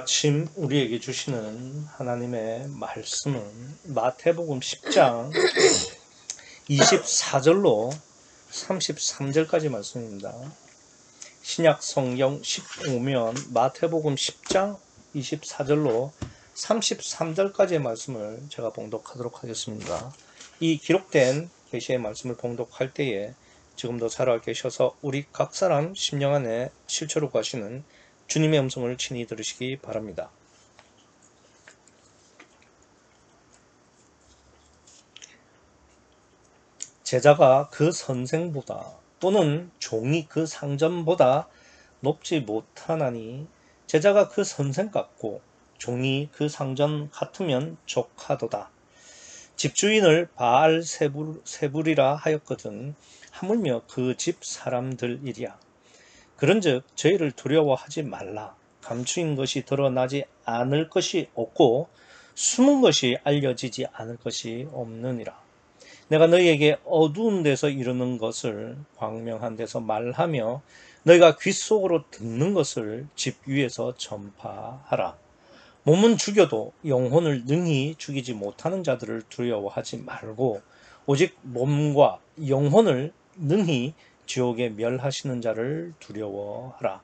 아침 우리에게 주시는 하나님의 말씀은 마태복음 10장 24절로 33절까지 말씀입니다. 신약 성경 15면 마태복음 10장 24절로 33절까지의 말씀을 제가 봉독하도록 하겠습니다. 이 기록된 계시의 말씀을 봉독할 때에 지금도 살아 계셔서 우리 각 사람 심령 안에 실체로 가시는 주님의 음성을 친히 들으시기 바랍니다. 제자가 그 선생보다 또는 종이 그 상전보다 높지 못하나니 제자가 그 선생 같고 종이 그 상전 같으면 족하도다. 집주인을 바알세불이라 하였거든 하물며 그 집 사람들이랴. 그런즉 저희를 두려워하지 말라. 감추인 것이 드러나지 않을 것이 없고 숨은 것이 알려지지 않을 것이 없느니라. 내가 너희에게 어두운 데서 이루는 것을 광명한 데서 말하며 너희가 귓속으로 듣는 것을 집 위에서 전파하라. 몸은 죽여도 영혼을 능히 죽이지 못하는 자들을 두려워하지 말고 오직 몸과 영혼을 능히 지옥에 멸하시는 자를 두려워하라.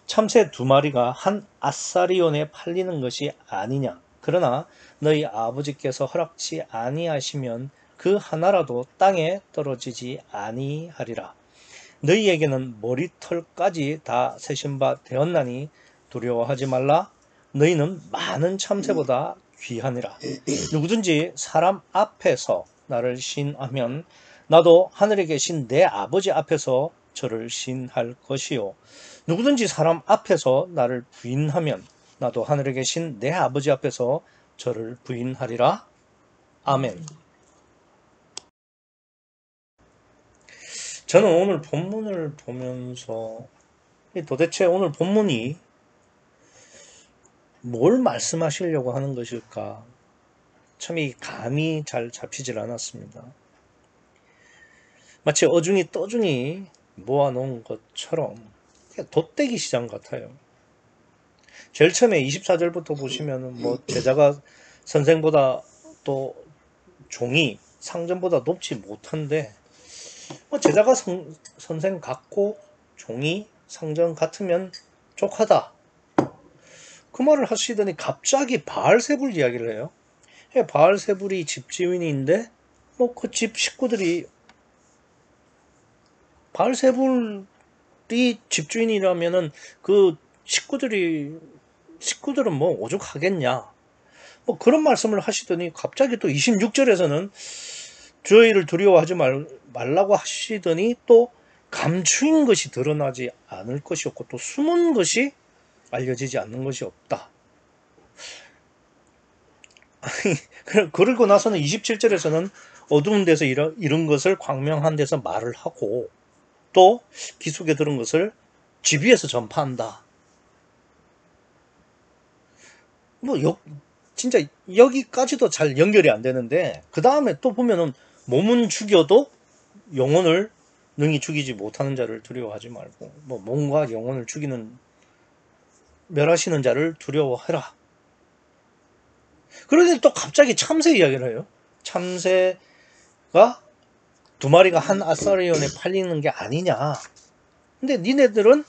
참새 2마리가 한 아사리온에 팔리는 것이 아니냐. 그러나 너희 아버지께서 허락치 아니하시면 그 하나라도 땅에 떨어지지 아니하리라. 너희에게는 머리털까지 다 세신 바 되었나니 두려워하지 말라. 너희는 많은 참새보다 귀하니라. 누구든지 사람 앞에서 나를 신하면 나도 하늘에 계신 내 아버지 앞에서 저를 신할 것이요. 누구든지 사람 앞에서 나를 부인하면 나도 하늘에 계신 내 아버지 앞에서 저를 부인하리라. 아멘. 저는 오늘 본문을 보면서 도대체 오늘 본문이 뭘 말씀하시려고 하는 것일까? 참 이 감이 잘 잡히질 않았습니다. 마치 어중이 떠중이 모아놓은 것처럼 돗대기 시장 같아요. 제일 처음에 24절부터 보시면 제자가 선생보다 또 종이 상전보다 높지 못한데 제자가 선생 같고 종이 상전 같으면 족하다. 그 말을 하시더니 갑자기 바알세불 이야기를 해요. 바알세불이 집주인인데 그 집 식구들이 바알세불이 집주인이라면은 그 식구들은 오죽하겠냐. 그런 말씀을 하시더니 갑자기 또 26절에서는 저희를 두려워하지 말라고 하시더니 또 감추인 것이 드러나지 않을 것이 없고 또 숨은 것이 알려지지 않는 것이 없다. 그러고 나서는 27절에서는 어두운 데서 이런 것을 광명한 데서 말을 하고 또 귀속에 들은 것을 집 위에서 전파한다. 진짜 여기까지도 잘 연결이 안 되는데 그 다음에 또 보면은 몸은 죽여도 영혼을 능히 죽이지 못하는 자를 두려워하지 말고 몸과 영혼을 멸하시는 자를 두려워해라. 그런데 또 갑자기 참새 이야기를 해요. 참새가 2마리가 한 아사리온에 팔리는 게 아니냐. 근데 니네들은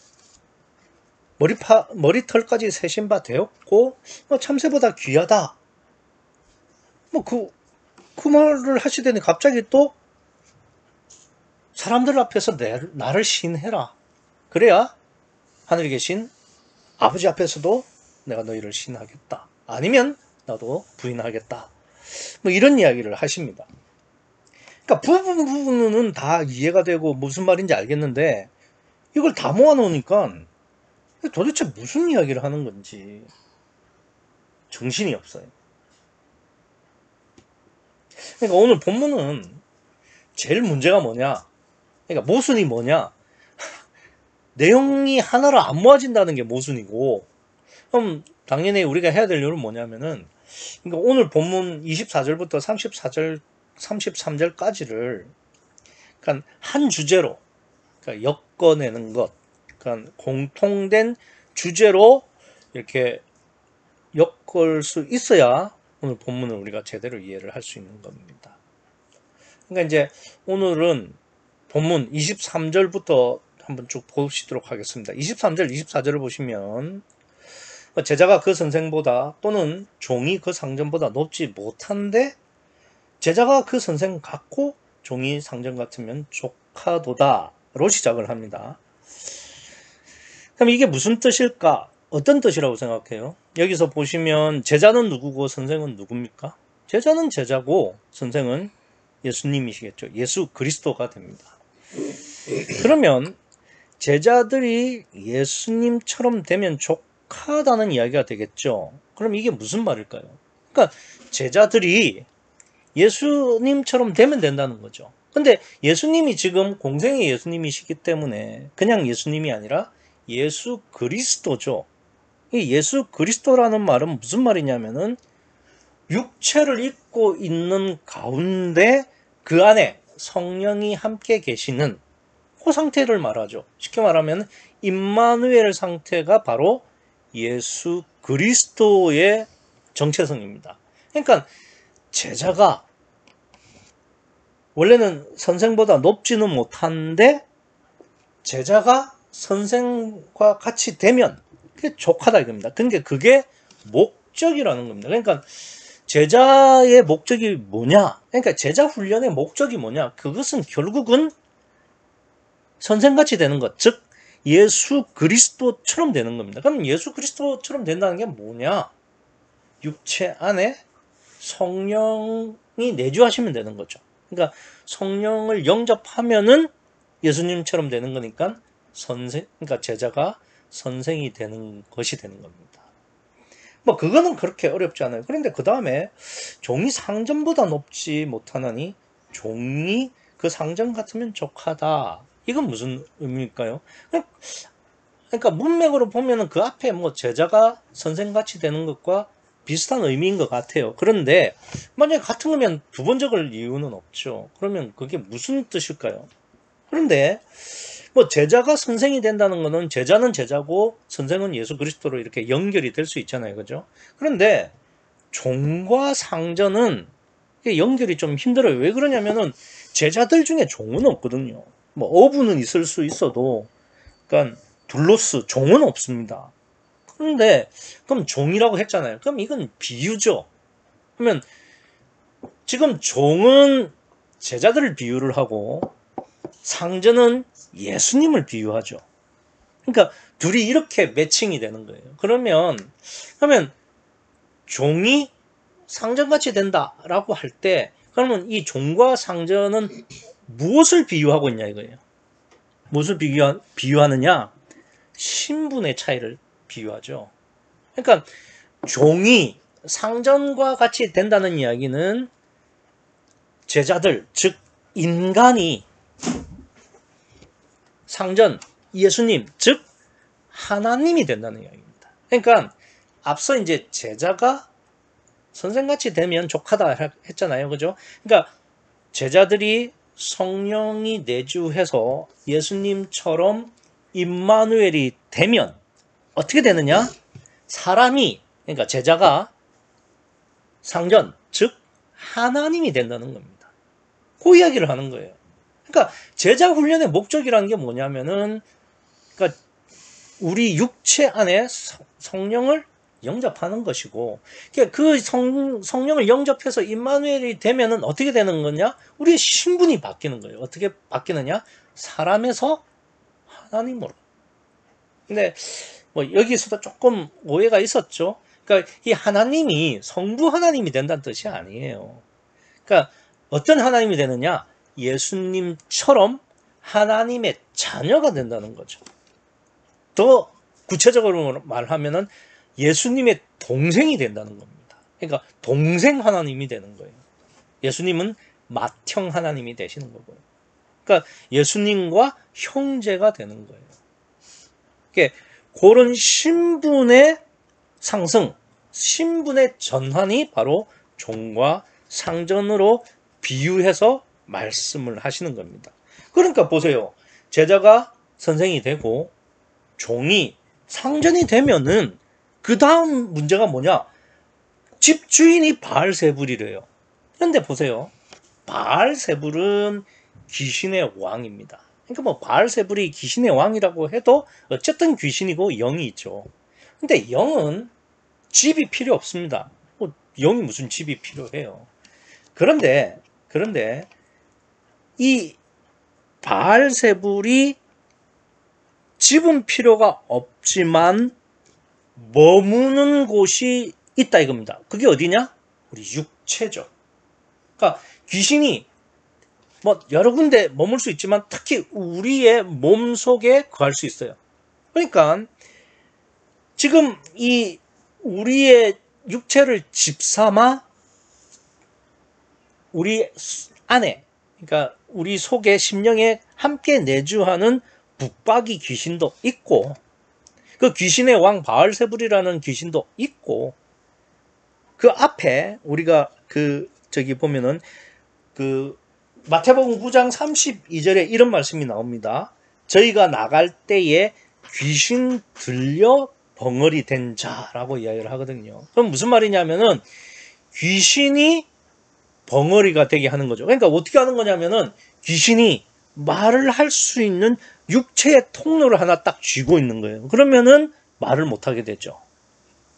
머리털까지 세신 바 되었고 참새보다 귀하다. 그 말을 하시더니 갑자기 또 사람들 앞에서 나를 신해라. 그래야 하늘에 계신 아버지 앞에서도 내가 너희를 신하겠다. 아니면 나도 부인하겠다. 이런 이야기를 하십니다. 그러니까 부분은 다 이해가 되고 무슨 말인지 알겠는데 이걸 다 모아놓으니까 도대체 무슨 이야기를 하는 건지 정신이 없어요. 그러니까 오늘 본문은 제일 문제가 뭐냐? 그러니까 모순이 뭐냐? 내용이 하나로 안 모아진다는 게 모순이고, 그럼 당연히 우리가 해야 될 일은 뭐냐면은, 그러니까 오늘 본문 24절부터 33절까지를 그러니까 한 주제로 그러니까 엮어내는 것, 그러니까 공통된 주제로 이렇게 엮을 수 있어야 오늘 본문을 우리가 제대로 이해를 할 수 있는 겁니다. 그러니까 이제 오늘은 본문 23절부터 한번 쭉 보시도록 하겠습니다. 23절, 24절을 보시면 제자가 그 선생보다 또는 종이 그 상전보다 높지 못한데 제자가 그 선생 같고 종이 상전 같으면 족하도다로 시작을 합니다. 그럼 이게 무슨 뜻일까? 어떤 뜻이라고 생각해요? 여기서 보시면 제자는 누구고 선생은 누굽니까? 제자는 제자고 선생은 예수님이시겠죠. 예수 그리스도가 됩니다. 그러면 제자들이 예수님처럼 되면 족하다는 이야기가 되겠죠. 그럼 이게 무슨 말일까요? 그러니까 제자들이 예수님처럼 되면 된다는 거죠. 근데 예수님이 지금 공생의 예수님이시기 때문에 그냥 예수님이 아니라 예수 그리스도죠. 이 예수 그리스도라는 말은 무슨 말이냐면은 육체를 입고 있는 가운데 그 안에 성령이 함께 계시는 그 상태를 말하죠. 쉽게 말하면 임마누엘 상태가 바로 예수 그리스도의 정체성입니다. 그러니까 제자가 원래는 선생보다 높지는 못한데 제자가 선생과 같이 되면 그게 족하다 이겁니다. 그러니까 그게 목적이라는 겁니다. 그러니까 제자의 목적이 뭐냐? 그러니까 제자 훈련의 목적이 뭐냐? 그것은 결국은 선생같이 되는 것, 즉 예수 그리스도처럼 되는 겁니다. 그럼 예수 그리스도처럼 된다는 게 뭐냐? 육체 안에 성령이 내주하시면 되는 거죠. 그러니까 성령을 영접하면은 예수님처럼 되는 거니까 그러니까 제자가 선생이 되는 것이 되는 겁니다. 뭐 그거는 그렇게 어렵지 않아요. 그런데 그 다음에 종이 상전보다 높지 못하나니 종이 그 상전 같으면 족하다. 이건 무슨 의미일까요? 그러니까 문맥으로 보면은 그 앞에 뭐 제자가 선생같이 되는 것과 비슷한 의미인 것 같아요. 그런데 만약에 같은 거면 두 번 적을 이유는 없죠. 그러면 그게 무슨 뜻일까요? 그런데 뭐 제자가 선생이 된다는 거는 제자는 제자고 선생은 예수 그리스도로 이렇게 연결이 될 수 있잖아요. 그죠? 그런데 종과 상전은 연결이 좀 힘들어요. 왜 그러냐면은 제자들 중에 종은 없거든요. 뭐 어부는 있을 수 있어도 그러니까 둘로스 종은 없습니다. 그런데 그럼 종이라고 했잖아요. 그럼 이건 비유죠. 그러면 지금 종은 제자들을 비유를 하고 상전은 예수님을 비유하죠. 그러니까 둘이 이렇게 매칭이 되는 거예요. 그러면 종이 상전같이 된다라고 할 때 그러면 이 종과 상전은 무엇을 비유하고 있냐 이거예요. 무엇을 비유하느냐? 신분의 차이를 비유하죠. 그러니까 종이 상전과 같이 된다는 이야기는 제자들, 즉 인간이 상전, 예수님, 즉 하나님이 된다는 이야기입니다. 그러니까 앞서 이제 제자가 선생같이 되면 족하다 했잖아요. 그죠? 그러니까 제자들이 성령이 내주해서 예수님처럼 임마누엘이 되면 어떻게 되느냐? 사람이, 그러니까 제자가 상전, 즉 하나님이 된다는 겁니다. 그 이야기를 하는 거예요. 그러니까 제자 훈련의 목적이라는 게 뭐냐면은 그러니까 우리 육체 안에 성령을 영접하는 것이고 그 성령을 영접해서 임마누엘이 되면은 어떻게 되는 거냐? 우리의 신분이 바뀌는 거예요. 어떻게 바뀌느냐? 사람에서 하나님으로. 근데 뭐 여기서도 조금 오해가 있었죠. 그러니까 이 하나님이 성부 하나님이 된다는 뜻이 아니에요. 그러니까 어떤 하나님이 되느냐? 예수님처럼 하나님의 자녀가 된다는 거죠. 더 구체적으로 말하면은 예수님의 동생이 된다는 겁니다. 그러니까 동생 하나님이 되는 거예요. 예수님은 맏형 하나님이 되시는 거고요. 그러니까 예수님과 형제가 되는 거예요. 그러니까 그런 신분의 상승, 신분의 전환이 바로 종과 상전으로 비유해서 말씀을 하시는 겁니다. 그러니까 보세요. 제자가 선생이 되고 종이 상전이 되면은 그 다음 문제가 뭐냐? 집주인이 바알세불이래요. 그런데 보세요. 바알세불은 귀신의 왕입니다. 그러니까 뭐 바알세불이 귀신의 왕이라고 해도 어쨌든 귀신이고 영이 있죠. 근데 영은 집이 필요 없습니다. 뭐 영이 무슨 집이 필요해요. 그런데 이 바알세불이 집은 필요가 없지만 머무는 곳이 있다 이겁니다. 그게 어디냐? 우리 육체죠. 그러니까 귀신이 뭐 여러 군데 머물 수 있지만 특히 우리의 몸 속에 거할 수 있어요. 그러니까 지금 이 우리의 육체를 집삼아 우리 안에, 그러니까 우리 속에 심령에 함께 내주하는 북박이 귀신도 있고, 그 귀신의 왕 바알세불이라는 귀신도 있고, 그 앞에 우리가 저기 보면은 마태복음 9장 32절에 이런 말씀이 나옵니다. 저희가 나갈 때에 귀신 들려 벙어리 된 자라고 이야기를 하거든요. 그럼 무슨 말이냐면은 귀신이 벙어리가 되게 하는 거죠. 그러니까 어떻게 하는 거냐면은 귀신이 말을 할 수 있는 육체의 통로를 하나 딱 쥐고 있는 거예요. 그러면은 말을 못 하게 되죠.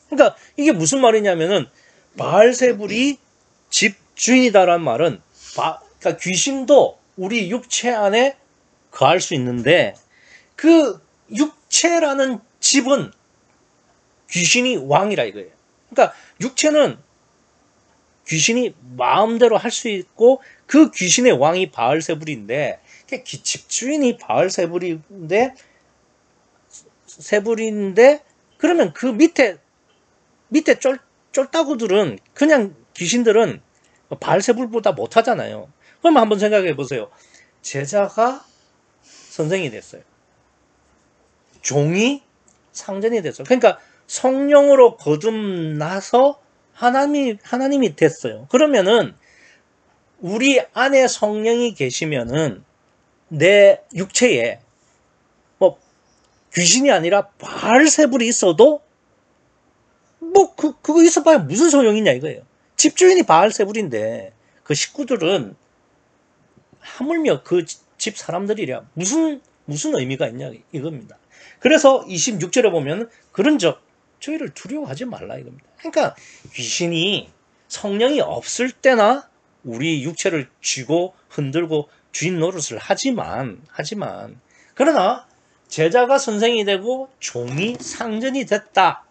그러니까 이게 무슨 말이냐면은 바알세불이 집주인이다라는 말은 그러니까 귀신도 우리 육체 안에 거할 수 있는데 그 육체라는 집은 귀신이 왕이라 이거예요. 그러니까 육체는 귀신이 마음대로 할 수 있고 그 귀신의 왕이 바알세불인데 집주인이 바알세불인데 그러면 그 밑에 쫄따구들은 그냥 귀신들은 바알세불보다 못하잖아요. 그러면 한번 생각해 보세요. 제자가 선생이 됐어요. 종이 상전이 됐어요. 그러니까 성령으로 거듭나서 하나님이 됐어요. 그러면은 우리 안에 성령이 계시면은 내 육체에 뭐 귀신이 아니라 바알세불이 있어도 뭐 그거 있어봐야 무슨 소용이냐 이거예요. 집주인이 바알세불인데 그 식구들은 하물며 그 집 사람들이랴 무슨 의미가 있냐 이겁니다. 그래서 26절에 보면 그런즉 저희를 두려워하지 말라 이겁니다. 그러니까 귀신이 성령이 없을 때나 우리 육체를 쥐고 흔들고 주인 노릇을 하지만 그러나 제자가 선생이 되고 종이 상전이 됐다.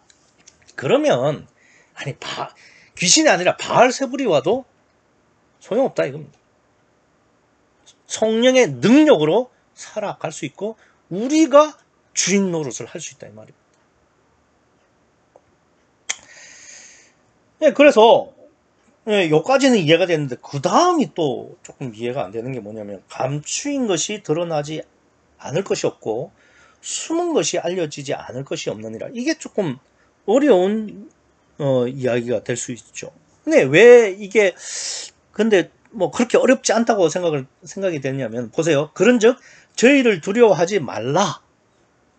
그러면 귀신이 아니라 바알세불이 와도 소용없다 이겁니다. 성령의 능력으로 살아갈 수 있고 우리가 주인 노릇을 할 수 있다 이 말입니다. 네, 그래서 여기까지는 이해가 되는데 그 다음이 또 조금 이해가 안 되는 게 뭐냐면 감추인 것이 드러나지 않을 것이 없고 숨은 것이 알려지지 않을 것이 없느니라. 이게 조금 어려운 이야기가 될 수 있죠. 근데 왜 이게 근데 뭐 그렇게 어렵지 않다고 생각이 되냐면 보세요. 그런즉 저희를 두려워하지 말라.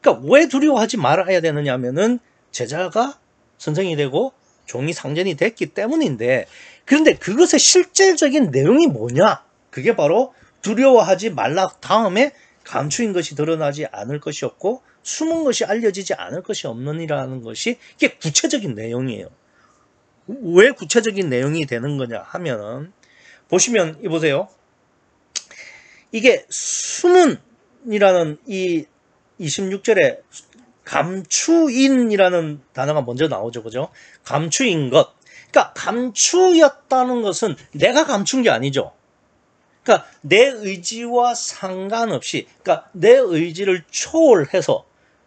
그러니까 왜 두려워하지 말아야 되느냐 하면은 제자가 선생이 되고 종이 상전이 됐기 때문인데 그런데 그것의 실질적인 내용이 뭐냐? 그게 바로 두려워하지 말라 다음에 감추인 것이 드러나지 않을 것이 없고 숨은 것이 알려지지 않을 것이 없느니라는 것이 이게 구체적인 내용이에요. 왜 구체적인 내용이 되는 거냐 하면은 보시면 보세요. 이게 숨은이라는 이 26절에 감추인이라는 단어가 먼저 나오죠. 그죠? 감추인 것. 그러니까 감추였다는 것은 내가 감춘 게 아니죠. 그러니까 내 의지와 상관없이 그러니까 내 의지를 초월해서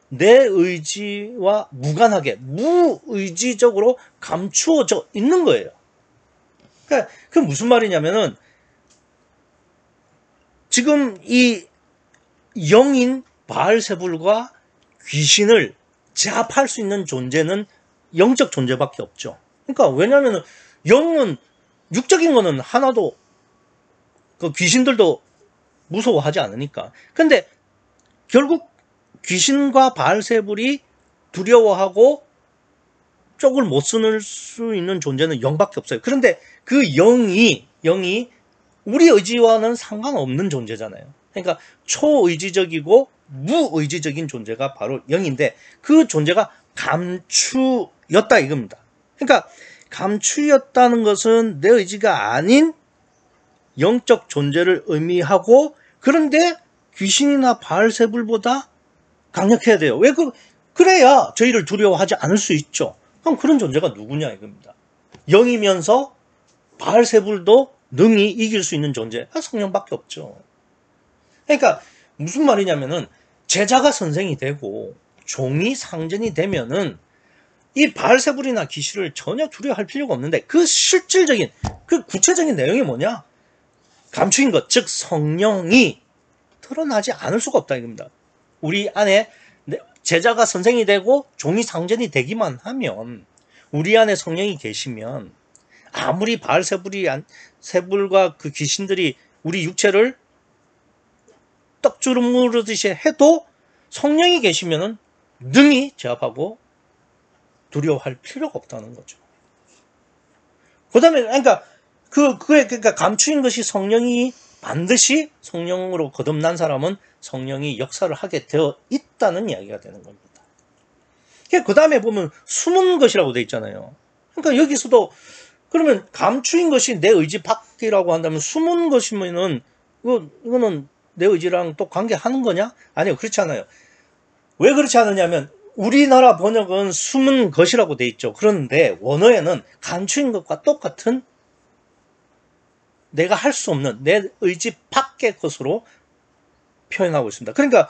내 의지와 무관하게 무의지적으로 감추어져 있는 거예요. 그러니까 그게 무슨 말이냐면은 지금 이 영인 바알세불과 귀신을 제압할 수 있는 존재는 영적 존재밖에 없죠. 그러니까 왜냐하면 영은 육적인 거는 하나도 그 귀신들도 무서워하지 않으니까. 근데 결국 귀신과 바알세불이 두려워하고 쪽을 못 쓸 수 있는 존재는 영밖에 없어요. 그런데 그 영이 우리 의지와는 상관없는 존재잖아요. 그러니까 초의지적이고 무의지적인 존재가 바로 영인데 그 존재가 감추였다 이겁니다. 그러니까 감추였다는 것은 내 의지가 아닌 영적 존재를 의미하고 그런데 귀신이나 바알세불보다 강력해야 돼요. 왜 그래야 저희를 두려워하지 않을 수 있죠. 그럼 그런 존재가 누구냐 이겁니다. 영이면서 바알세불도 능히 이길 수 있는 존재, 성령밖에 없죠. 그러니까 무슨 말이냐면은 제자가 선생이 되고 종이 상전이 되면은 이 바알세불이나 귀신을 전혀 두려워할 필요가 없는데 그 실질적인 그 구체적인 내용이 뭐냐? 감추인 것, 즉 성령이 드러나지 않을 수가 없다 이겁니다. 우리 안에 제자가 선생이 되고 종이 상전이 되기만 하면 우리 안에 성령이 계시면 아무리 바알세불과 그 귀신들이 우리 육체를 떡주름 무르듯이 해도 성령이 계시면은 능히 제압하고 두려워할 필요가 없다는 거죠. 그다음에 그러니까 감추인 것이 성령이 반드시 성령으로 거듭난 사람은 성령이 역사를 하게 되어 있다는 이야기가 되는 겁니다. 그 다음에 보면 숨은 것이라고 돼 있잖아요. 그러니까 여기서도 그러면 감추인 것이 내 의지 밖이라고 한다면 숨은 것이면은 이거는 내 의지랑 또 관계하는 거냐? 아니요, 그렇지 않아요. 왜 그렇지 않느냐면 우리나라 번역은 숨은 것이라고 돼 있죠. 그런데 원어에는 감추인 것과 똑같은 내가 할 수 없는 내 의지 밖의 것으로 표현하고 있습니다. 그러니까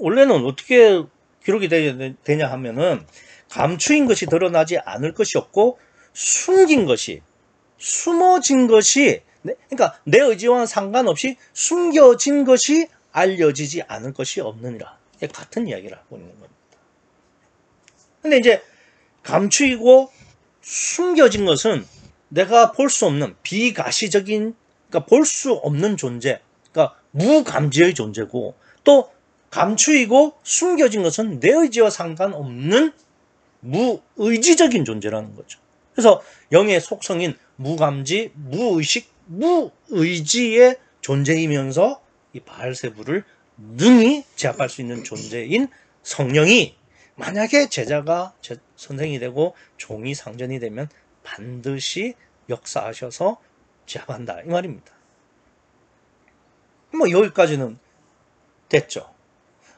원래는 어떻게 기록이 되냐 하면은 감추인 것이 드러나지 않을 것이 없고 숨긴 것이 숨어진 것이 그러니까 내 의지와는 상관없이 숨겨진 것이 알려지지 않을 것이 없느니라. 같은 이야기를 하고 있는 겁니다. 근데 이제 감추이고 숨겨진 것은 내가 볼 수 없는 비가시적인, 그러니까 볼 수 없는 존재, 그러니까 무감지의 존재고, 또 감추이고 숨겨진 것은 내 의지와 상관없는 무의지적인 존재라는 거죠. 그래서 영의 속성인 무감지, 무의식, 무의지의 존재이면서 이 바알세불을 능히 제압할 수 있는 존재인 성령이 만약에 제자가 선생이 되고 종이 상전이 되면 반드시 역사하셔서 제압한다 이 말입니다. 여기까지는 됐죠.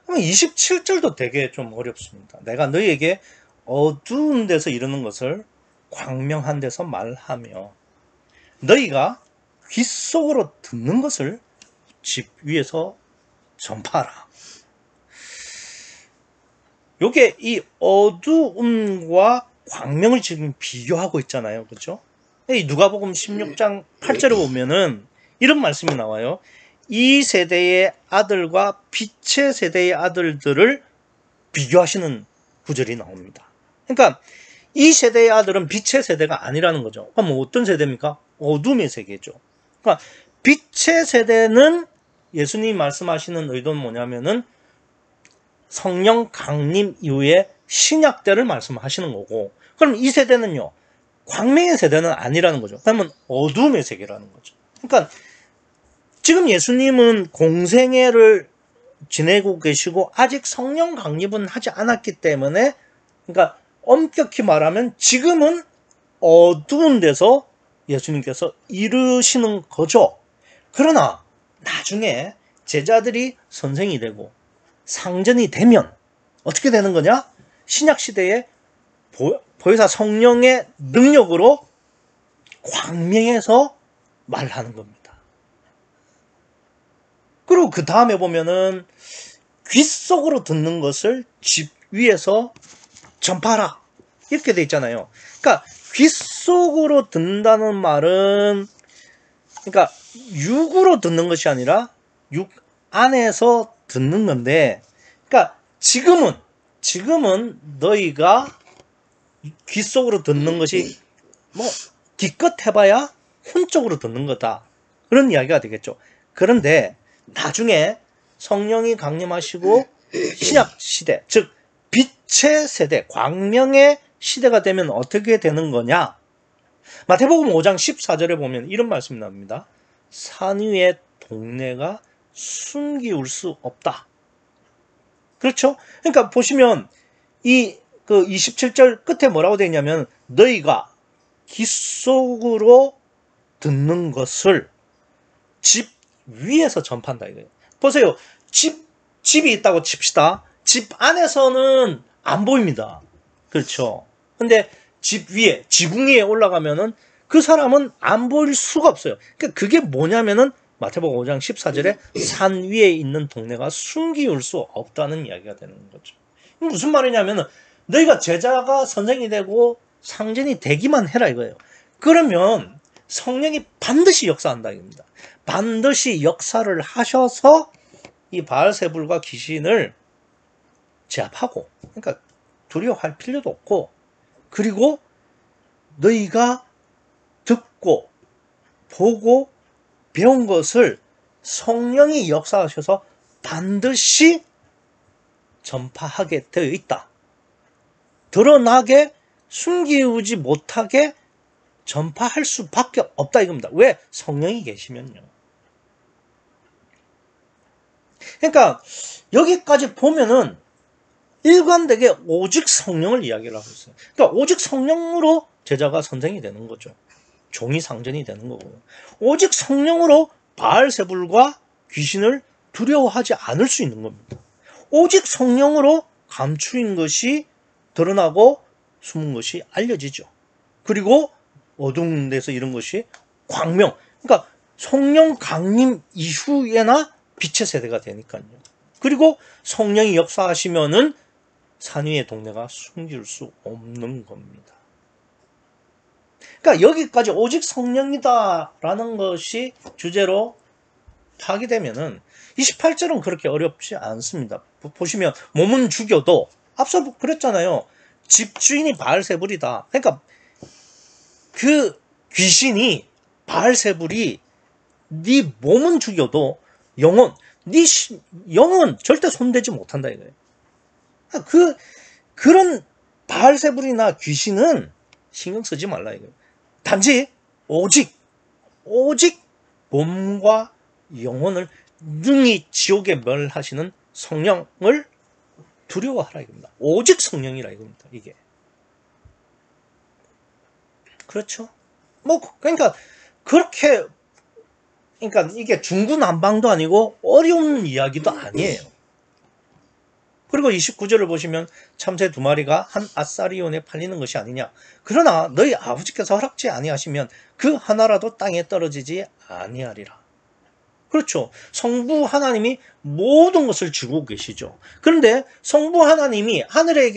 27절도 되게 좀 어렵습니다. 내가 너희에게 어두운 데서 이르는 것을 광명한 데서 말하며 너희가 귓속으로 듣는 것을 집 위에서 전파하라. 요게 이 어두움과 광명을 지금 비교하고 있잖아요. 그렇죠? 이 누가복음 16장 8절에 보면은 이런 말씀이 나와요. 이 세대의 아들과 빛의 세대의 아들들을 비교하시는 구절이 나옵니다. 그러니까 이 세대의 아들은 빛의 세대가 아니라는 거죠. 그럼 어떤 세대입니까? 어둠의 세계죠. 그러니까 빛의 세대는 예수님이 말씀하시는 의도는 뭐냐면은 성령 강림 이후에 신약 때를 말씀하시는 거고, 그럼 이 세대는요, 광명의 세대는 아니라는 거죠. 그러면 어둠의 세계라는 거죠. 그러니까 지금 예수님은 공생애를 지내고 계시고 아직 성령 강림은 하지 않았기 때문에, 그러니까 엄격히 말하면 지금은 어두운 데서 예수님께서 이르시는 거죠. 그러나 나중에 제자들이 선생이 되고 상전이 되면 어떻게 되는 거냐? 신약시대에 보혜사 성령의 능력으로 광명에서 말하는 겁니다. 그리고 그 다음에 보면은 귓속으로 듣는 것을 집 위에서 전파하라 이렇게 돼 있잖아요. 그러니까 귓속으로 듣는다는 말은 그러니까 육으로 듣는 것이 아니라 육 안에서 듣는 건데, 그러니까 지금은 너희가 귓속으로 듣는 것이 기껏 해봐야 혼적으로 듣는 거다. 그런 이야기가 되겠죠. 그런데 나중에 성령이 강림하시고 신약 시대, 즉 빛의 세대, 광명의 시대가 되면 어떻게 되는 거냐? 마태복음 5장 14절에 보면 이런 말씀이 나옵니다. 산 위의 동네가 숨기울 수 없다. 그렇죠? 그러니까 보시면 이 그 27절 끝에 뭐라고 되어 있냐면 너희가 귓속으로 듣는 것을 집 위에서 전파한다 이거예요. 보세요. 집이 있다고 칩시다. 집 안에서는 안 보입니다. 그렇죠? 근데 집 위에, 지붕 위에 올라가면은 그 사람은 안 보일 수가 없어요. 그러니까 그게 뭐냐면은 마태복음 5장 14절에 산 위에 있는 동네가 숨기울 수 없다는 이야기가 되는 거죠. 무슨 말이냐면은 너희가 제자가 선생이 되고 상전이 되기만 해라 이거예요. 그러면 성령이 반드시 역사한다 이겁니다. 반드시 역사를 하셔서 이 바알세불과 귀신을 제압하고, 그러니까 두려워할 필요도 없고, 그리고 너희가 듣고 보고 배운 것을 성령이 역사하셔서 반드시 전파하게 되어 있다. 드러나게 숨기우지 못하게 전파할 수밖에 없다 이겁니다. 왜? 성령이 계시면요. 그러니까 여기까지 보면은 일관되게 오직 성령을 이야기를 하고 있어요. 그러니까 오직 성령으로 제자가 선생이 되는 거죠. 종이 상전이 되는 거고. 오직 성령으로 바알세불과 귀신을 두려워하지 않을 수 있는 겁니다. 오직 성령으로 감추인 것이 드러나고 숨은 것이 알려지죠. 그리고 어두운 데서 이런 것이 광명. 그러니까 성령 강림 이후에나 빛의 세대가 되니까요. 그리고 성령이 역사하시면은 산 위의 동네가 숨길 수 없는 겁니다. 그러니까 여기까지 오직 성령이다라는 것이 주제로 파기되면은 28절은 그렇게 어렵지 않습니다. 보시면 몸은 죽여도 앞서 그랬잖아요. 집주인이 바알세불이다. 그러니까 그 귀신이 바알세불이 네 몸은 죽여도 영혼, 네 영혼 절대 손대지 못한다 이거예요. 그런 바알세불이나 귀신은 신경 쓰지 말라 이거예요. 단지 오직 몸과 영혼을 능히 지옥에 멸하시는 성령을 두려워하라 이겁니다. 오직 성령이라 이겁니다. 이게. 그렇죠? 그러니까 그렇게 그러니까 이게 중구난방도 아니고 어려운 이야기도 아니에요. 그리고 29절을 보시면 참새 2마리가 한 아사리온에 팔리는 것이 아니냐. 그러나 너희 아버지께서 허락지 아니하시면 그 하나라도 땅에 떨어지지 아니하리라. 그렇죠. 성부 하나님이 모든 것을 쥐고 계시죠. 그런데 성부 하나님이 하늘에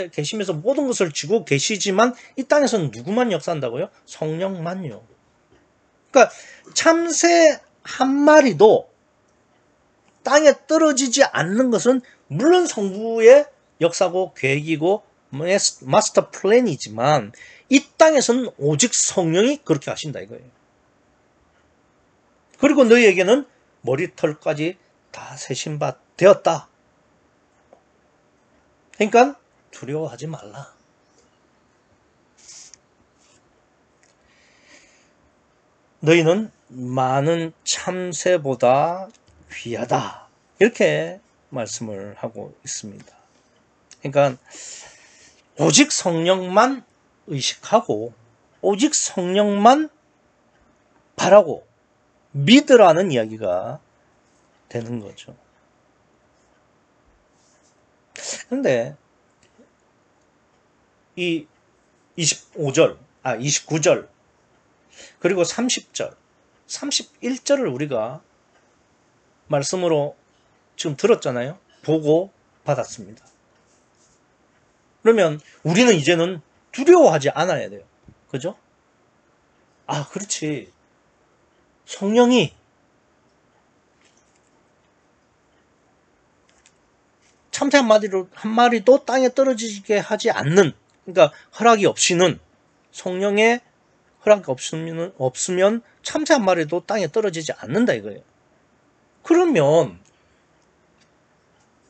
계시면서 모든 것을 쥐고 계시지만 이 땅에서는 누구만 역사한다고요? 성령만요. 그러니까 참새 한 마리도 땅에 떨어지지 않는 것은 물론 성부의 역사고 계획이고 마스터 플랜이지만 이 땅에서는 오직 성령이 그렇게 하신다 이거예요. 그리고 너희에게는 머리털까지 다 세신 바 되었다. 그러니까 두려워하지 말라. 너희는 많은 참새보다 귀하다. 이렇게 말씀을 하고 있습니다. 그러니까 오직 성령만 의식하고 오직 성령만 바라고 믿으라는 이야기가 되는 거죠. 그런데 이 29절 그리고 30절, 31절을 우리가 말씀으로 지금 들었잖아요. 보고 받았습니다. 그러면 우리는 이제는 두려워하지 않아야 돼요. 그죠? 아, 그렇지. 성령이 참새 한 마리도 땅에 떨어지게 하지 않는, 그러니까 허락이 없이는, 성령의 허락이 없으면 참새 한 마리도 땅에 떨어지지 않는다 이거예요. 그러면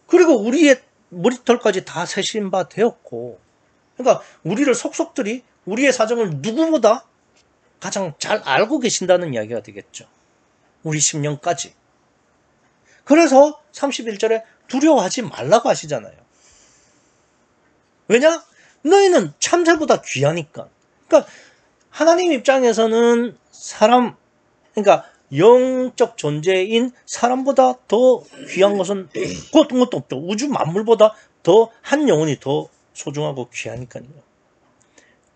그리고 우리의 머리털까지 다 세신 바 되었고, 그러니까 우리를 속속들이 우리의 사정을 누구보다 가장 잘 알고 계신다는 이야기가 되겠죠. 우리 심령까지. 그래서 31절에 두려워하지 말라고 하시잖아요. 왜냐? 너희는 참새보다 귀하니까. 그러니까 하나님 입장에서는 사람, 그러니까 영적 존재인 사람보다 더 귀한 것은 어떤 것도 없죠. 우주 만물보다 더 한 영혼이 더 소중하고 귀하니까요.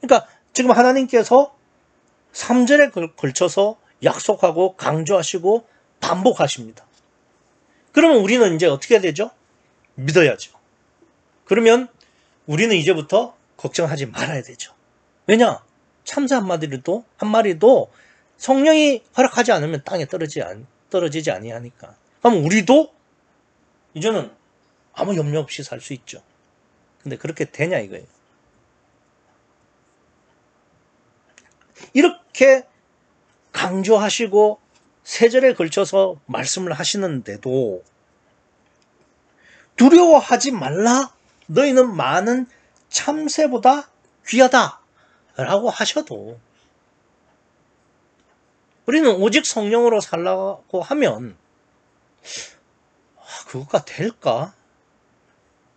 그러니까 지금 하나님께서 3절에 걸쳐서 약속하고 강조하시고 반복하십니다. 그러면 우리는 이제 어떻게 해야 되죠? 믿어야죠. 그러면 우리는 이제부터 걱정하지 말아야 되죠. 왜냐? 참새 한 마리도 성령이 허락하지 않으면 땅에 떨어지지 아니하니까. 그럼 우리도 이제는 아무 염려 없이 살 수 있죠. 근데 그렇게 되냐 이거예요. 이렇게 강조하시고 3절에 걸쳐서 말씀을 하시는데도 두려워하지 말라. 너희는 많은 참새보다 귀하다 라고 하셔도 우리는 오직 성령으로 살라고 하면 그거가 될까?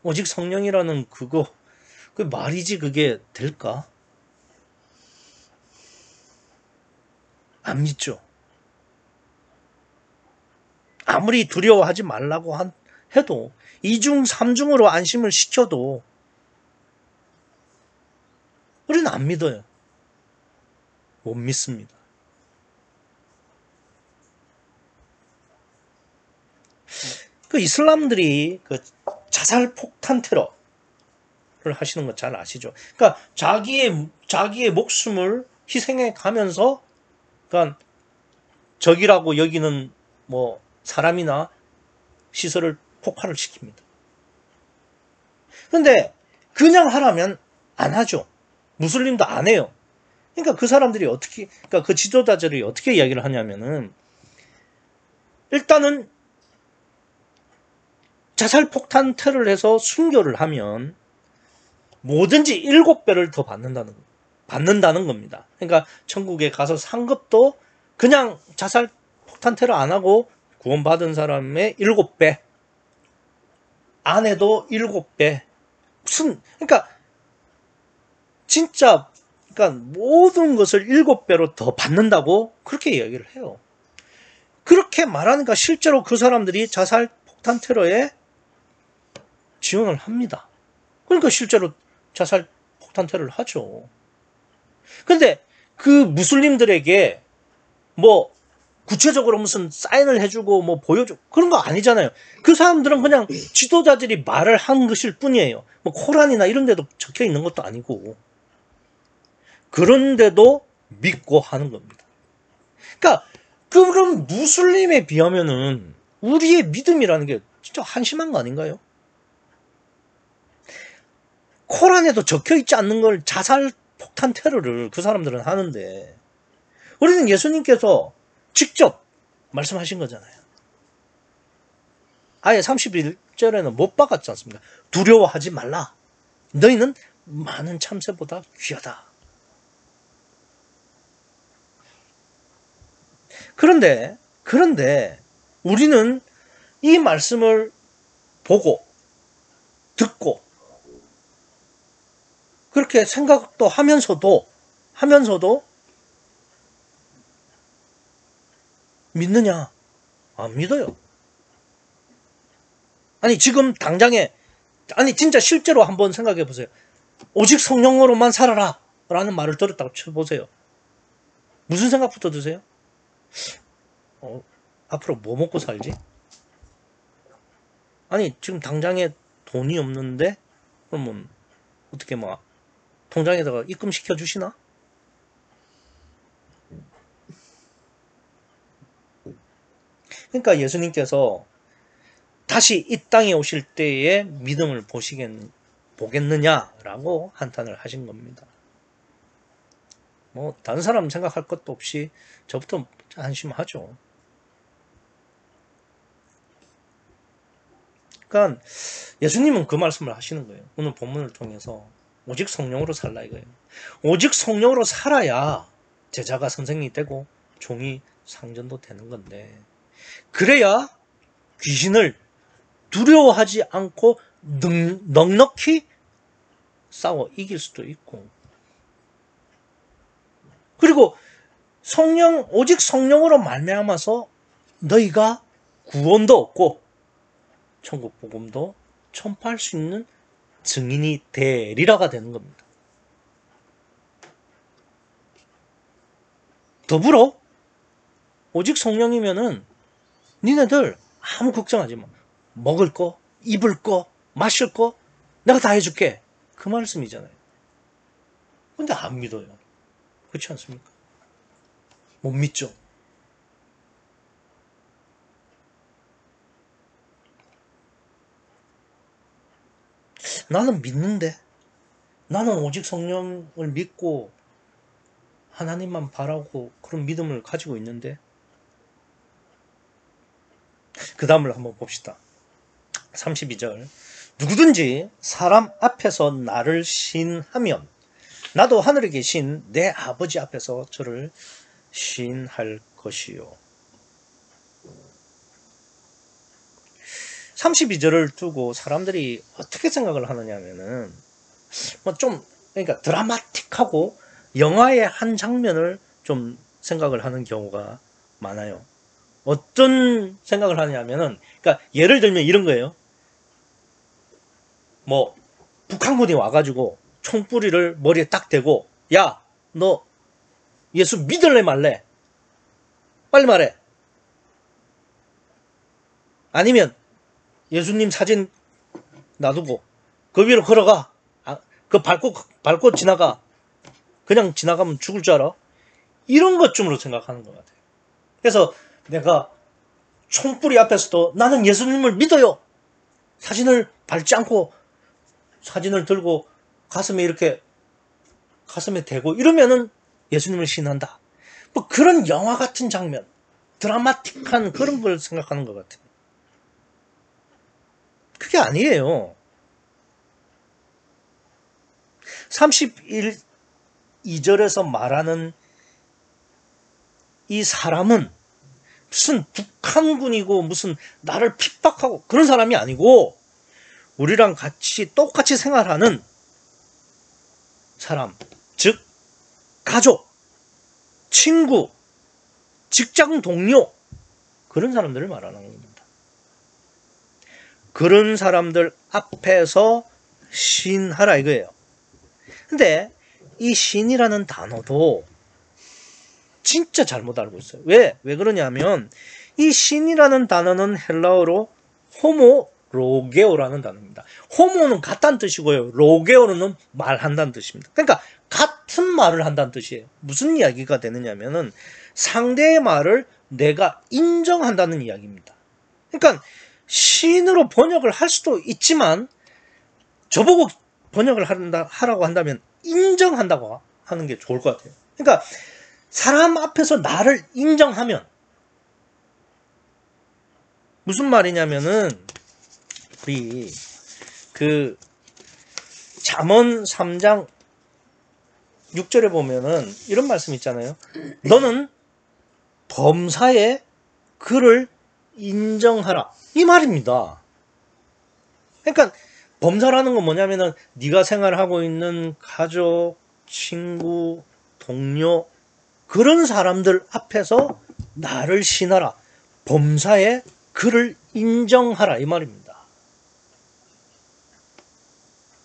오직 성령이라는 그 말이지 그게 될까? 안 믿죠. 아무리 두려워하지 말라고 해도 2중 3중으로 안심을 시켜도 우리는 안 믿어요. 못 믿습니다. 그 이슬람들이 그 자살 폭탄 테러를 하시는 거 잘 아시죠? 그러니까 자기의 목숨을 희생해 가면서 그러니까 적이라고 여기는 뭐 사람이나 시설을 폭발을 시킵니다. 근데 그냥 하라면 안 하죠. 무슬림도 안 해요. 그러니까 그 사람들이 그러니까 그 지도자들이 어떻게 이야기를 하냐면은 일단은 자살 폭탄 테러를 해서 순교를 하면 뭐든지 7배를 더 받는다는 겁니다. 그러니까 천국에 가서 상급도 그냥 자살 폭탄 테러 안 하고 구원받은 사람의 7배, 아내도 7배. 그러니까 진짜 그러니까 모든 것을 7배로 더 받는다고 그렇게 이야기를 해요. 그렇게 말하니까 실제로 그 사람들이 자살 폭탄 테러에 지원을 합니다. 그러니까 실제로 자살 폭탄 테러를 하죠. 근데 그 무슬림들에게 뭐 구체적으로 무슨 사인을 해주고 뭐 보여주고 그런 거 아니잖아요. 그 사람들은 그냥 지도자들이 말을 한 것일 뿐이에요. 뭐 코란이나 이런 데도 적혀 있는 것도 아니고. 그런데도 믿고 하는 겁니다. 그러니까 그런 무슬림에 비하면은 우리의 믿음이라는 게 진짜 한심한 거 아닌가요? 코란에도 적혀 있지 않는 걸 자살 폭탄 테러를 그 사람들은 하는데 우리는 예수님께서 직접 말씀하신 거잖아요. 아예 31절에는 못 박았지 않습니까? 두려워하지 말라. 너희는 많은 참새보다 귀하다. 그런데 우리는 이 말씀을 보고 듣고 그렇게 생각도 하면서도 믿느냐? 안 믿어요. 아니 지금 당장에 진짜 실제로 한번 생각해 보세요. 오직 성령으로만 살아라 라는 말을 들었다고 쳐보세요. 무슨 생각부터 드세요? 앞으로 뭐 먹고 살지? 아니 지금 당장에 돈이 없는데 그러면 어떻게 뭐 통장에다가 입금시켜 주시나? 그러니까 예수님께서 다시 이 땅에 오실 때의 믿음을 보겠느냐라고 한탄을 하신 겁니다. 뭐 다른 사람 생각할 것도 없이 저부터 안심하죠. 그러니까 예수님은 그 말씀을 하시는 거예요. 오늘 본문을 통해서 오직 성령으로 살라 이거예요. 오직 성령으로 살아야 제자가 선생님이 되고 종이 상전도 되는 건데, 그래야 귀신을 두려워하지 않고 넉넉히 싸워 이길 수도 있고, 그리고 오직 성령으로 말미암아서 너희가 구원도 얻고 천국 복음도 전파할 수 있는 증인이 되리라가 되는 겁니다. 더불어 오직 성령이면은 니네들 아무 걱정하지 마. 먹을 거, 입을 거, 마실 거 내가 다 해줄게. 그 말씀이잖아요. 근데 안 믿어요. 그렇지 않습니까? 못 믿죠. 나는 믿는데, 나는 오직 성령을 믿고 하나님만 바라고 그런 믿음을 가지고 있는데. 그 다음을 한번 봅시다. 32절. 누구든지 사람 앞에서 나를 시인하면 나도 하늘에 계신 내 아버지 앞에서 저를 시인할 것이요. 32절을 두고 사람들이 어떻게 생각을 하느냐 하면은, 그러니까 드라마틱하고 영화의 한 장면을 좀 생각을 하는 경우가 많아요. 어떤 생각을 하냐면은, 그러니까 예를 들면 이런 거예요. 북한군이 와가지고 총뿌리를 머리에 딱 대고, 야, 너 예수 믿을래 말래? 빨리 말해. 아니면 예수님 사진 놔두고 그 위로 걸어가. 그 밟고 지나가. 그냥 지나가면 죽을 줄 알아? 이런 것쯤으로 생각하는 것 같아요. 그래서 내가 총뿌리 앞에서도 나는 예수님을 믿어요. 사진을 밟지 않고 사진을 들고 가슴에 대고 이러면은 예수님을 신한다. 그런 영화 같은 장면, 드라마틱한 그런 걸 생각하는 것 같아요. 그게 아니에요. 32절에서 말하는 이 사람은 무슨 북한군이고 무슨 나를 핍박하고 그런 사람이 아니고, 우리랑 똑같이 생활하는 사람, 즉 가족, 친구, 직장 동료, 그런 사람들을 말하는 겁니다. 그런 사람들 앞에서 시인하라 이거예요. 근데 이 시인이라는 단어도 진짜 잘못 알고 있어요. 왜 그러냐면, 이 시인이라는 단어는 헬라어로 호모 로게오라는 단어입니다. 호모는 같다는 뜻이고요. 로게오는 말한다는 뜻입니다. 그러니까 같은 말을 한다는 뜻이에요. 무슨 이야기가 되느냐면은 상대의 말을 내가 인정한다는 이야기입니다. 그러니까 시인으로 번역을 할 수도 있지만, 저보고 번역을 하라고 한다면 인정한다고 하는 게 좋을 것 같아요. 그러니까 사람 앞에서 나를 인정하면, 무슨 말이냐면은 우리 잠언 3장 6절에 보면은 이런 말씀 있잖아요. 너는 범사에 그를 인정하라, 이 말입니다. 그러니까 범사라는 건 뭐냐면은 네가 생활하고 있는 가족, 친구, 동료, 그런 사람들 앞에서 나를 신하라, 범사에 그를 인정하라, 이 말입니다.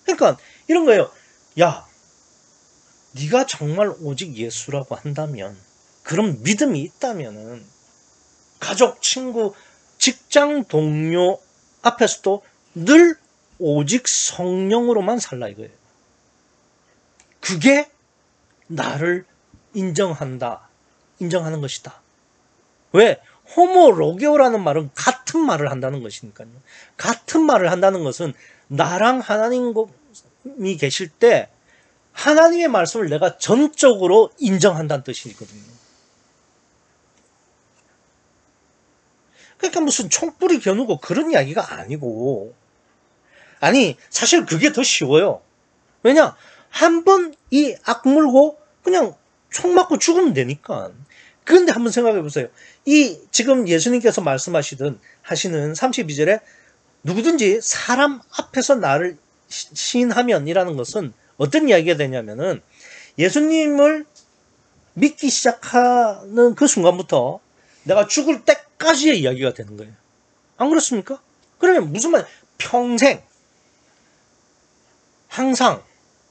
그러니까 이런 거예요. 야, 네가 정말 오직 예수라고 한다면, 그런 믿음이 있다면은 가족, 친구, 직장 동료 앞에서도 늘 오직 성령으로만 살라 이거예요. 그게 나를 인정하는 것이다. 왜? 호모로게오라는 말은 같은 말을 한다는 것이니까요. 같은 말을 한다는 것은 나랑 하나님이 계실 때 하나님의 말씀을 내가 전적으로 인정한다는 뜻이거든요. 그러니까 무슨 총뿌리 겨누고 그런 이야기가 아니고, 아니 사실 그게 더 쉬워요. 왜냐? 한 번 이 악물고 그냥 총 맞고 죽으면 되니까. 그런데 한번 생각해 보세요. 이 지금 예수님께서 말씀하시는 32절에 누구든지 사람 앞에서 나를 시인하면이라는 것은 어떤 이야기가 되냐면은 예수님을 믿기 시작하는 그 순간부터 내가 죽을 때까지의 이야기가 되는 거예요. 안 그렇습니까? 그러면 무슨 말? 평생 항상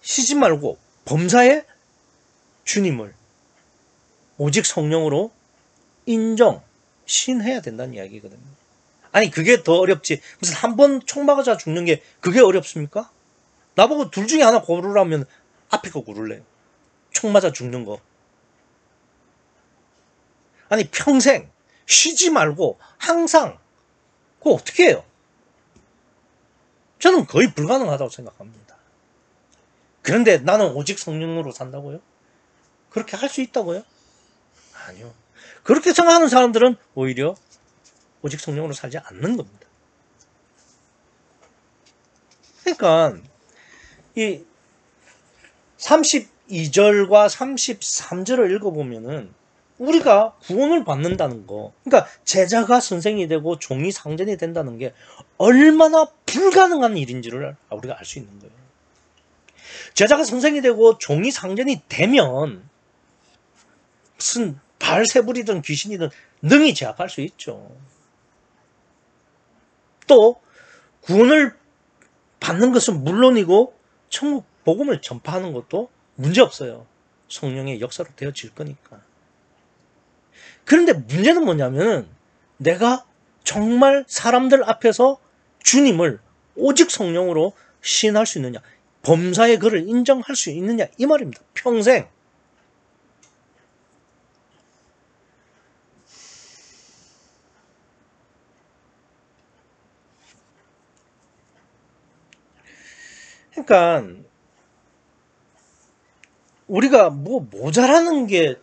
쉬지 말고 범사에 주님을 오직 성령으로 인정, 신해야 된다는 이야기거든요. 아니 그게 더 어렵지. 무슨 한 번 총 맞아 죽는 게 그게 어렵습니까? 나보고 둘 중에 하나 고르라면 앞에 거 고를래요. 총 맞아 죽는 거. 아니 평생 쉬지 말고 항상 그거 어떻게 해요? 저는 거의 불가능하다고 생각합니다. 그런데 나는 오직 성령으로 산다고요? 그렇게 할 수 있다고요? 아니요. 그렇게 생각하는 사람들은 오히려 오직 성령으로 살지 않는 겁니다. 그러니까 이 32절과 33절을 읽어보면은 우리가 구원을 받는다는 거, 그러니까 제자가 선생이 되고 종이 상전이 된다는 게 얼마나 불가능한 일인지를 우리가 알 수 있는 거예요. 제자가 선생이 되고 종이 상전이 되면 무슨 발새불이든 귀신이든 능히 제압할 수 있죠. 또 구원을 받는 것은 물론이고 천국 복음을 전파하는 것도 문제없어요. 성령의 역사로 되어질 거니까. 그런데 문제는 뭐냐면 내가 정말 사람들 앞에서 주님을 오직 성령으로 시인할 수 있느냐, 범사의 그를 인정할 수 있느냐 이 말입니다. 평생. 그러니까 우리가 뭐 모자라는 게,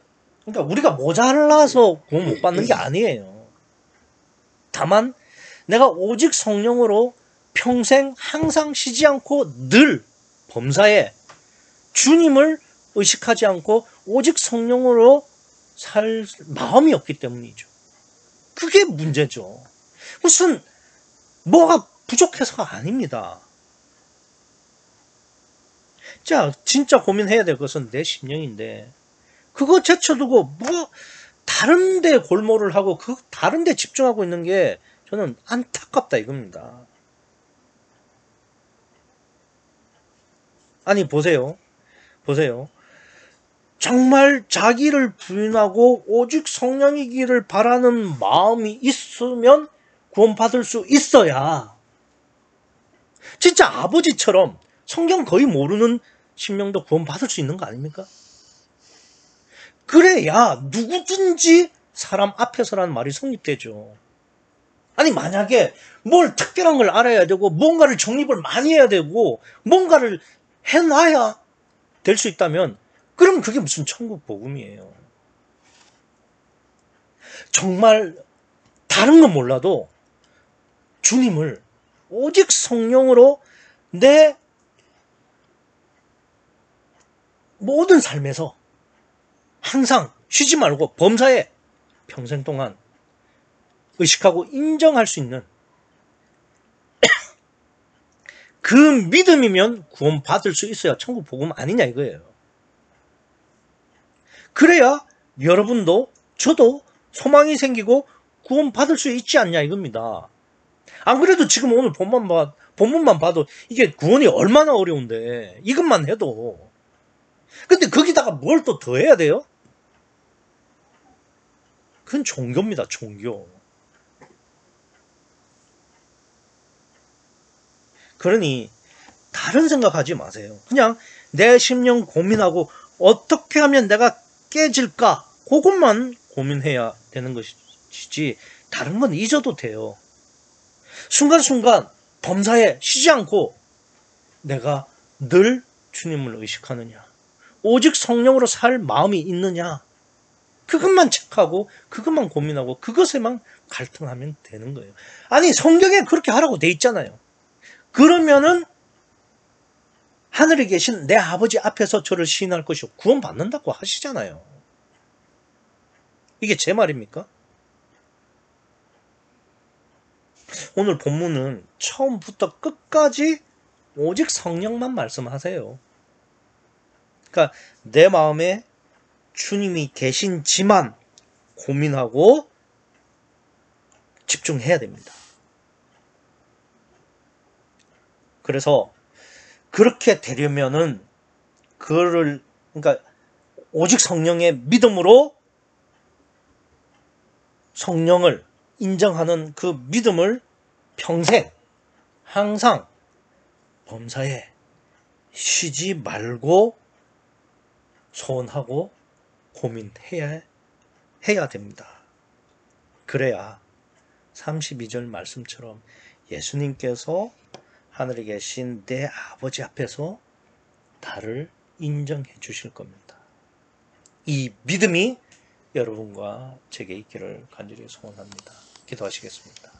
그러니까 우리가 모자라서 구원 못 받는 게 아니에요. 다만 내가 오직 성령으로 평생 항상 쉬지 않고 늘 범사에 주님을 의식하지 않고 오직 성령으로 살 마음이 없기 때문이죠. 그게 문제죠. 무슨 뭐가 부족해서가 아닙니다. 자, 진짜 고민해야 될 것은 내 심령인데 그거 제쳐두고 뭐 다른 데 골몰을 하고 그 다른 데 집중하고 있는 게 저는 안타깝다 이겁니다. 아니 보세요. 정말 자기를 부인하고 오직 성령이기를 바라는 마음이 있으면 구원받을 수 있어야 진짜 아버지처럼 성경 거의 모르는 신명도 구원받을 수 있는 거 아닙니까? 그래야 누구든지 사람 앞에서라는 말이 성립되죠. 아니 만약에 뭘 특별한 걸 알아야 되고 뭔가를 정립을 많이 해야 되고 뭔가를 해놔야 될 수 있다면 그럼 그게 무슨 천국 복음이에요. 정말 다른 건 몰라도 주님을 오직 성령으로 내 모든 삶에서 항상 쉬지 말고 범사에 평생 동안 의식하고 인정할 수 있는 그 믿음이면 구원받을 수 있어야 천국 복음 아니냐 이거예요. 그래야 여러분도 저도 소망이 생기고 구원받을 수 있지 않냐 이겁니다. 안 그래도 지금 오늘 본문만 봐도 이게 구원이 얼마나 어려운데 이것만 해도. 근데 거기다가 뭘 또 더 해야 돼요? 그건 종교입니다. 종교. 그러니 다른 생각하지 마세요. 그냥 내 심령 고민하고 어떻게 하면 내가 깨질까? 그것만 고민해야 되는 것이지 다른 건 잊어도 돼요. 순간순간 범사에 쉬지 않고 내가 늘 주님을 의식하느냐, 오직 성령으로 살 마음이 있느냐, 그것만 체크하고 그것만 고민하고 그것에만 갈등하면 되는 거예요. 아니 성경에 그렇게 하라고 돼 있잖아요. 그러면은 하늘에 계신 내 아버지 앞에서 저를 시인할 것이요. 구원받는다고 하시잖아요. 이게 제 말입니까? 오늘 본문은 처음부터 끝까지 오직 성령만 말씀하세요. 그러니까 내 마음에 주님이 계신지만 고민하고 집중해야 됩니다. 그래서 그렇게 되려면은 그러니까 오직 성령의 믿음으로 성령을 인정하는 그 믿음을 평생 항상 범사에 쉬지 말고 소원하고 고민해야 됩니다. 그래야 32절 말씀처럼 예수님께서 하늘에 계신 내 아버지 앞에서 나를 인정해 주실 겁니다. 이 믿음이 여러분과 제게 있기를 간절히 소원합니다. 기도하시겠습니다.